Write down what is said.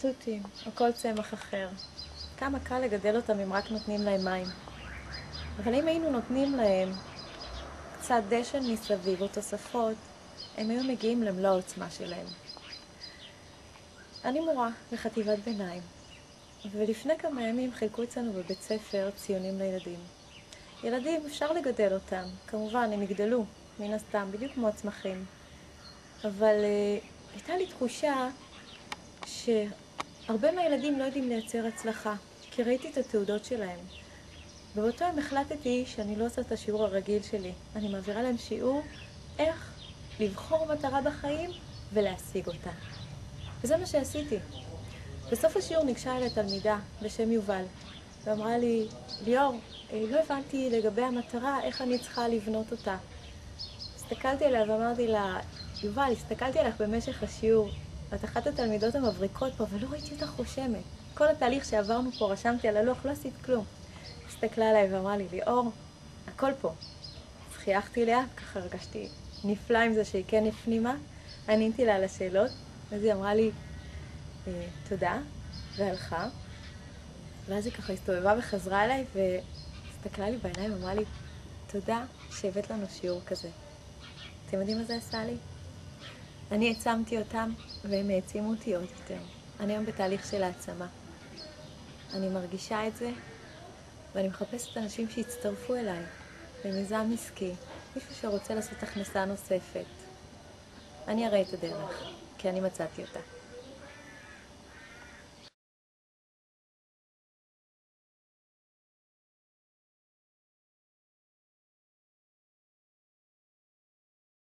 תותים או כל צמח אחר. כמה קל לגדל אותם אם רק נותנים להם מים. אבל אם היינו נותנים להם קצת דשן מסביב או תוספות, הם היו מגיעים למלוא העוצמה שלהם. אני מורה בחטיבת ביניים, ולפני כמה ימים חילקו אצלנו בבית ספר ציונים לילדים. ילדים אפשר לגדל אותם, כמובן הם יגדלו, מן הסתם, בדיוק כמו הצמחים. אבל הייתה לי תחושה שהרבה מהילדים לא יודעים לייצר הצלחה, כי ראיתי את התעודות שלהם. ובאותו יום החלטתי שאני לא עושה את השיעור הרגיל שלי. אני מעבירה להם שיעור איך לבחור מטרה בחיים ולהשיג אותה. וזה מה שעשיתי. בסוף השיעור ניגשה אליי תלמידה בשם יובל, ואמרה לי, ליאור, לא הבנתי לגבי המטרה, איך אני צריכה לבנות אותה. הסתכלתי עליה ואמרתי לה, יובל, הסתכלתי עליך במשך השיעור, ואת אחת התלמידות המבריקות פה, ולא ראיתי אותך רושמת. כל התהליך שעברנו פה רשמתי על הלוח, לא עשית כלום. הסתכלה עליי ואמרה לי, ליאור, הכל פה. אז חייכתי אליה, ככה הרגשתי נפלא עם זה שהיא כן הפנימה. עניתי לה על השאלות, אז היא אמרה לי, תודה, והלכה. ואז היא ככה הסתובבה וחזרה אליי, והסתכלה לי בעיניים ואמרה לי, תודה שהבאת לנו שיעור כזה. אתם יודעים מה זה עשה לי? אני העצמתי אותם, והם העצימו אותי עוד יותר. אני היום בתהליך של העצמה. אני מרגישה את זה, ואני מחפשת אנשים שיצטרפו אליי, במיזם עסקי, מישהו שרוצה לעשות הכנסה נוספת. אני אראה את הדרך, כי אני מצאתי אותה.